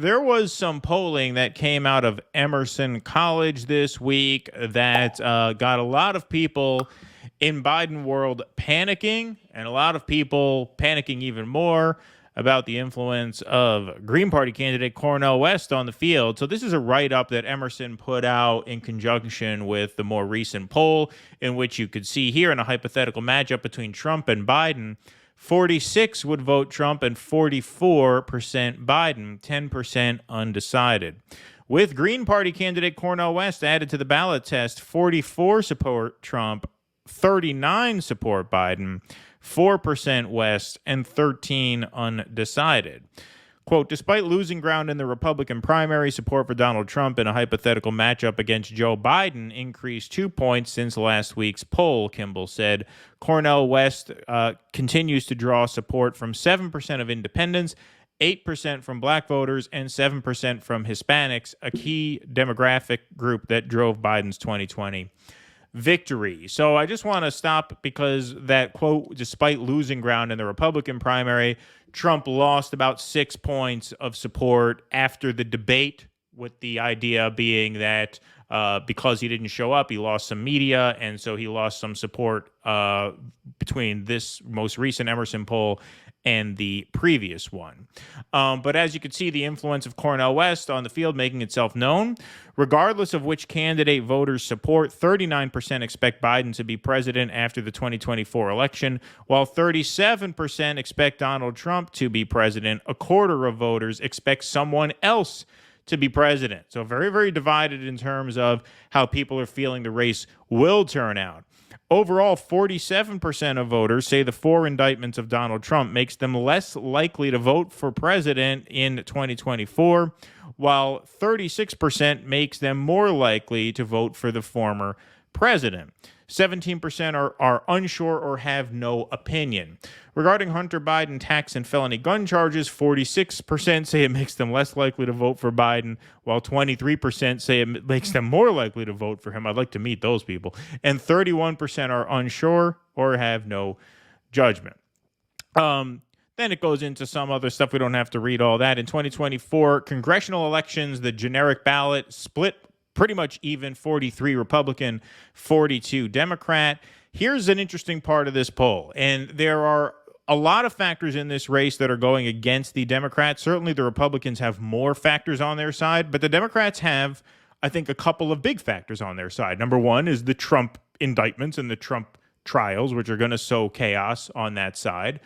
There was some polling that came out of Emerson College this week that got a lot of people in Biden world panicking, and a lot of people panicking even more about the influence of Green Party candidate Cornel West on the field. So this is a write-up that Emerson put out in conjunction with the more recent poll, in which you could see here in a hypothetical matchup between Trump and Biden, 46 would vote Trump and 44% Biden, 10% undecided. With Green Party candidate Cornel West added to the ballot test, 44 support Trump, 39 support Biden, 4% West, and 13 undecided. Quote, despite losing ground in the Republican primary, support for Donald Trump in a hypothetical matchup against Joe Biden increased 2 points since last week's poll, Kimball said. Cornel West continues to draw support from 7% of independents, 8% from black voters, and 7% from Hispanics, a key demographic group that drove Biden's 2020 victory. So I just want to stop because that quote, despite losing ground in the Republican primary, Trump lost about 6 points of support after the debate, with the idea being that because he didn't show up, he lost some media, and so he lost some support between this most recent Emerson poll and the previous one. But as you can see, the influence of Cornel West on the field making itself known. Regardless of which candidate voters support, 39% expect Biden to be president after the 2024 election, while 37% expect Donald Trump to be president. A quarter of voters expect someone else to be president. So very, very divided in terms of how people are feeling the race will turn out. Overall, 47% of voters say the 4 indictments of Donald Trump makes them less likely to vote for president in 2024, while 36% makes them more likely to vote for the former president. 17% are unsure or have no opinion. Regarding Hunter Biden tax and felony gun charges, 46% say it makes them less likely to vote for Biden, while 23% say it makes them more likely to vote for him. I'd like to meet those people. And 31% are unsure or have no judgment. Then it goes into some other stuff. We don't have to read all that. In 2024 congressional elections, the generic ballot split pretty much even, 43 Republican, 42 Democrat. Here's an interesting part of this poll, and there are a lot of factors in this race that are going against the Democrats. Certainly the Republicans have more factors on their side, but the Democrats have, I think, a couple of big factors on their side. Number one is the Trump indictments and the Trump trials, which are going to sow chaos on that side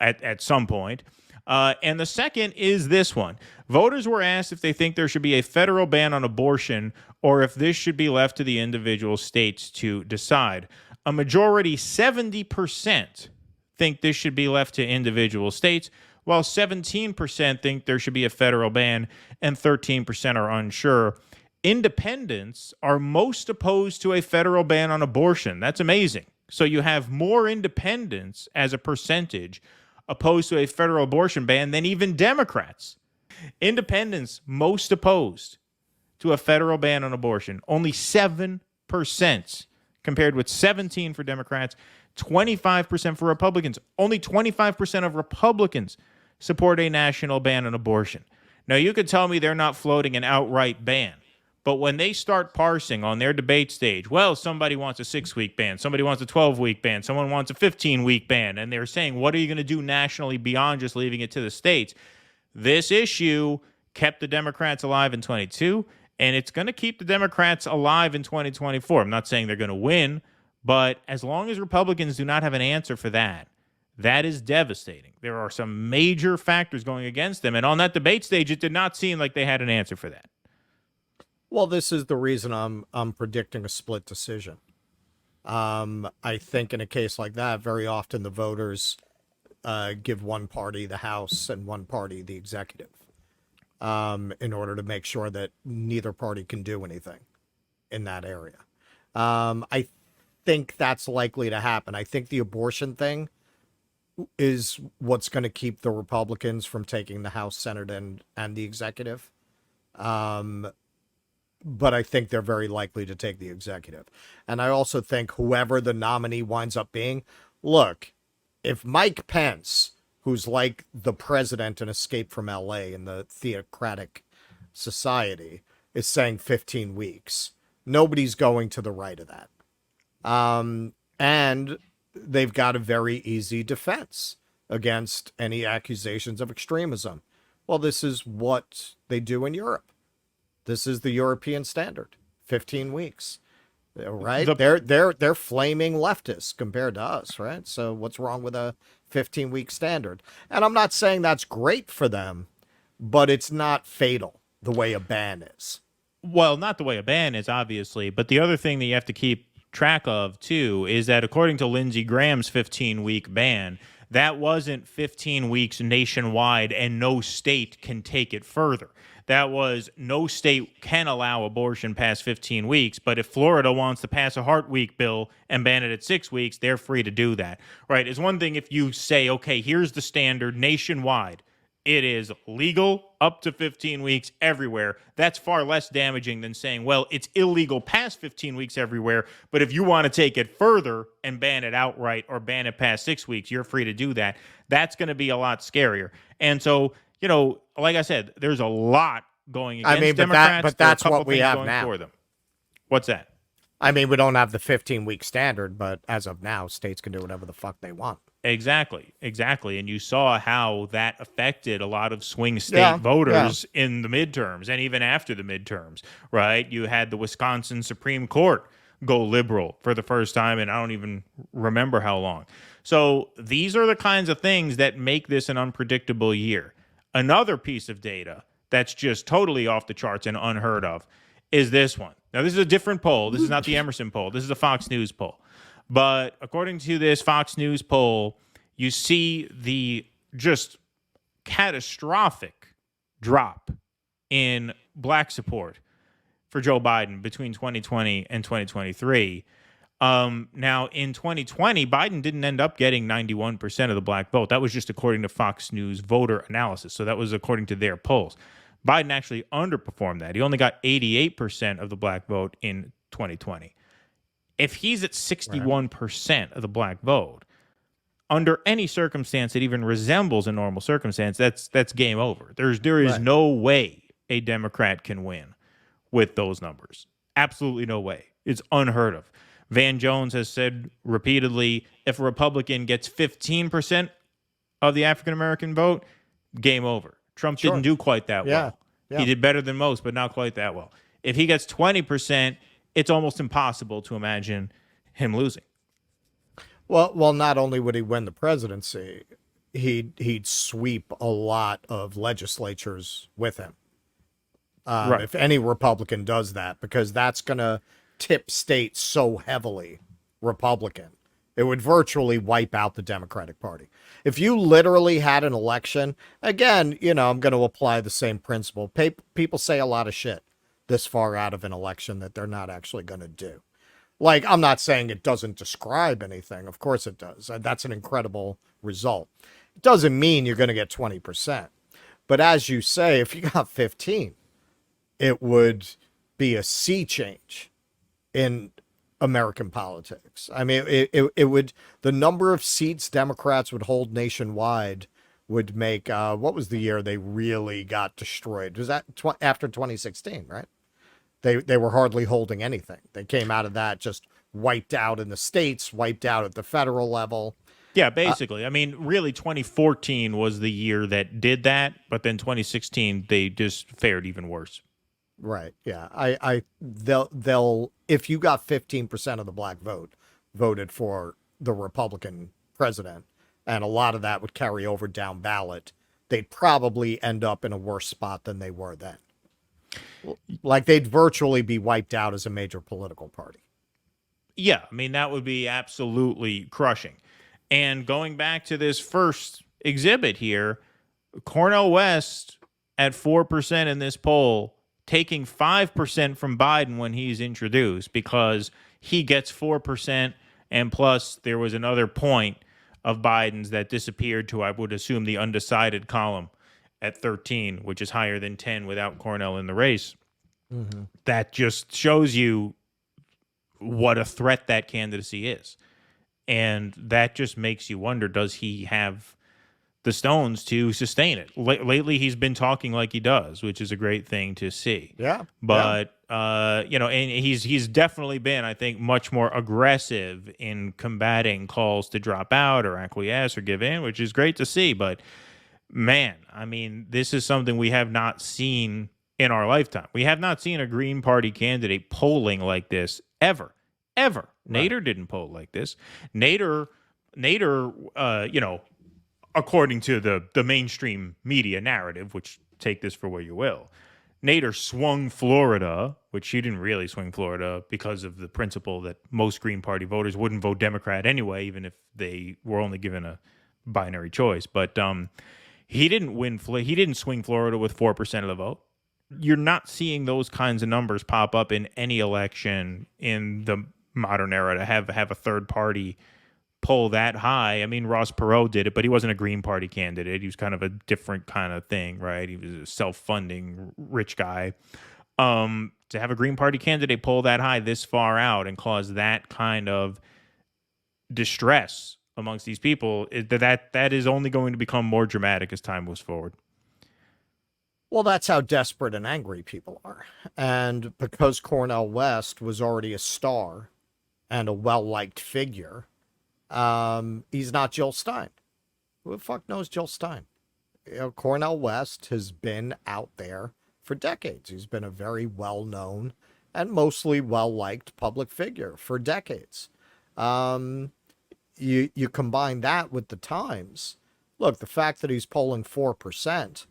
at some point. And the second is this one. Voters were asked if they think there should be a federal ban on abortion or if this should be left to the individual states to decide. A majority, 70%, think this should be left to individual states, while 17% think there should be a federal ban and 13% are unsure. Independents are most opposed to a federal ban on abortion. That's amazing. So you have more independents as a percentage opposed to a federal abortion ban than even Democrats. Independents most opposed to a federal ban on abortion. Only 7%, compared with 17% for Democrats, 25% for Republicans. Only 25% of Republicans support a national ban on abortion. Now, you could tell me they're not floating an outright ban, but when they start parsing on their debate stage, well, somebody wants a 6-week ban, somebody wants a 12-week ban, someone wants a 15-week ban, and they're saying, what are you going to do nationally beyond just leaving it to the states? This issue kept the Democrats alive in 22, and it's going to keep the Democrats alive in 2024. I'm not saying they're going to win, but as long as Republicans do not have an answer for that, that is devastating. There are some major factors going against them, and on that debate stage, it did not seem like they had an answer for that. Well, this is the reason I'm predicting a split decision. I think in a case like that, very often the voters give one party the House and one party the executive, in order to make sure that neither party can do anything in that area. I think that's likely to happen. I think the abortion thing is what's going to keep the Republicans from taking the House, Senate, and the executive. But I think they're very likely to take the executive. And I also think whoever the nominee winds up being, look, if Mike Pence, who's like the president in Escape from LA in the theocratic society, is saying 15 weeks. Nobody's going to the right of that. And they've got a very easy defense against any accusations of extremism. Well, this is what they do in Europe. This is the European standard, 15 weeks. Right? They're flaming leftists compared to us, right? So what's wrong with a 15-week standard? And I'm not saying that's great for them, but it's not fatal the way a ban is. Well, not the way a ban is, obviously, but the other thing that you have to keep track of, too, is that according to Lindsey Graham's 15-week ban, that wasn't 15 weeks nationwide and no state can take it further. That was no state can allow abortion past 15 weeks, but if Florida wants to pass a Heart Week bill and ban it at 6 weeks, they're free to do that, right? It's one thing if you say, okay, here's the standard nationwide. It is legal up to 15 weeks everywhere. That's far less damaging than saying, well, it's illegal past 15 weeks everywhere, but if you want to take it further and ban it outright or ban it past 6 weeks, you're free to do that. That's going to be a lot scarier. And so, like I said, there's a lot going against Democrats. But that's what we have now. For them. What's that? I mean, we don't have the 15-week standard, but as of now, states can do whatever the fuck they want. Exactly. And you saw how that affected a lot of swing state voters in the midterms and even after the midterms, right? You had the Wisconsin Supreme Court go liberal for the first time, and I don't even remember how long. So these are the kinds of things that make this an unpredictable year. Another piece of data that's just totally off the charts and unheard of is this one. Now, this is a different poll. This is not the Emerson poll. This is a Fox News poll. But according to this Fox News poll, you see the just catastrophic drop in black support for Joe Biden between 2020 and 2023. Now, in 2020, Biden didn't end up getting 91% of the black vote. That was just according to Fox News voter analysis. So that was according to their polls. Biden actually underperformed that. He only got 88% of the black vote in 2020. If he's at 61% of the black vote, under any circumstance that even resembles a normal circumstance, that's game over. There is no way a Democrat can win with those numbers. Absolutely no way. It's unheard of. Van Jones has said repeatedly, if a Republican gets 15% of the African-American vote, game over. Trump didn't do quite that well. Yeah. He did better than most, but not quite that well. If he gets 20%, it's almost impossible to imagine him losing. Well, not only would he win the presidency, he'd sweep a lot of legislatures with him. If any Republican does that, because that's going to tip states so heavily Republican. It would virtually wipe out the Democratic Party. If you literally had an election, again, I'm going to apply the same principle. People say a lot of shit this far out of an election that they're not actually going to do. Like, I'm not saying it doesn't describe anything. Of course it does. That's an incredible result. It doesn't mean you're going to get 20%. But as you say, if you got 15, it would be a sea change in American politics. I mean, it would, the number of seats Democrats would hold nationwide would make, what was the year they really got destroyed? Was that after 2016, right? They were hardly holding anything. They came out of that just wiped out in the states, wiped out at the federal level. Yeah, basically. I mean, really, 2014 was the year that did that, but then 2016 they just fared even worse. Right. Yeah. They'll if you got 15% of the black vote voted for the Republican president, and a lot of that would carry over down ballot, they'd probably end up in a worse spot than they were then. Like, they'd virtually be wiped out as a major political party. Yeah, I mean, that would be absolutely crushing. And going back to this first exhibit here, Cornel West at 4% in this poll, taking 5% from Biden when he's introduced, because he gets 4%, and plus there was another point of Biden's that disappeared to, I would assume, the undecided column at 13, which is higher than 10 without Cornel in the race. Mm-hmm. That just shows you what a threat that candidacy is. And that just makes you wonder, does he have the stones to sustain it. Lately, he's been talking like he does, which is a great thing to see. Yeah. But you know, and he's definitely been, I think, much more aggressive in combating calls to drop out or acquiesce or give in, which is great to see. But man, I mean, this is something we have not seen in our lifetime. We have not seen a Green Party candidate polling like this ever. Right. Nader didn't poll like this. Nader, you know, according to the mainstream media narrative, which take this for what you will, Nader swung Florida, which she didn't really swing Florida because of the principle that most Green Party voters wouldn't vote Democrat anyway, even if they were only given a binary choice. But he didn't win. He didn't swing Florida with 4% of the vote. You're not seeing those kinds of numbers pop up in any election in the modern era to have a third party poll that high. I mean, Ross Perot did it, but he wasn't a Green Party candidate. He was kind of a different kind of thing, right? He was a self-funding rich guy. To have a Green Party candidate poll that high this far out and cause that kind of distress amongst these people, that is only going to become more dramatic as time moves forward. Well, that's how desperate and angry people are. And because Cornel West was already a star and a well-liked figure, he's not Jill Stein. Who the fuck knows Jill Stein? You know, Cornel West has been out there for decades. He's been a very well-known and mostly well-liked public figure for decades. You combine that with the times. Look, the fact that he's polling 4%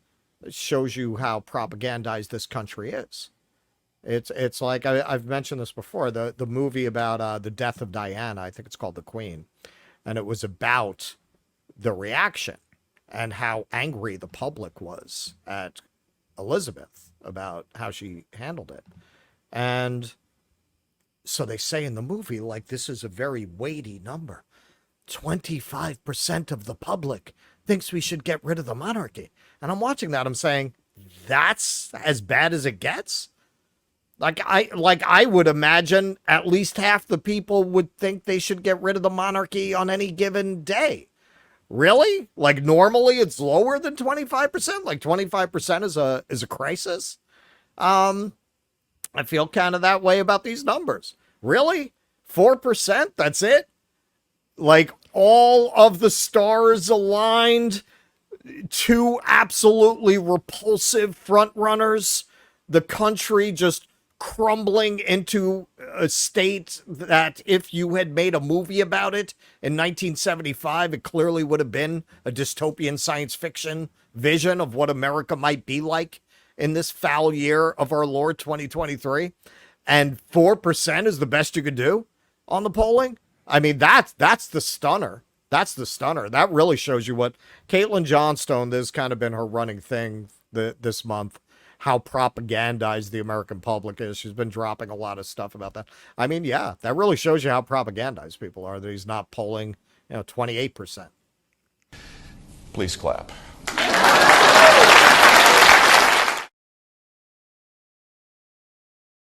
shows you how propagandized this country is. It's like I've mentioned this before. The movie about the death of Diana, I think it's called The Queen, and it was about the reaction and how angry the public was at Elizabeth about how she handled it. And so they say in the movie, like, this is a very weighty number. 25% of the public thinks we should get rid of the monarchy. And I'm watching that, I'm saying, that's as bad as it gets? Like I would imagine at least half the people would think they should get rid of the monarchy on any given day. Really? Like normally it's lower than 25%? Like 25% is a crisis? I feel kind of that way about these numbers. Really? 4%? That's it? Like all of the stars aligned, two absolutely repulsive front runners, the country just crumbling into a state that if you had made a movie about it in 1975, it clearly would have been a dystopian science fiction vision of what America might be like in this foul year of our Lord 2023. And 4% is the best you could do on the polling. I mean, that's the stunner. That's the stunner. That really shows you what Caitlin Johnstone, this has kind of been her running thing this month, how propagandized the American public is. She's been dropping a lot of stuff about that. I mean, yeah, that really shows you how propagandized people are, that he's not polling, 28%. Please clap.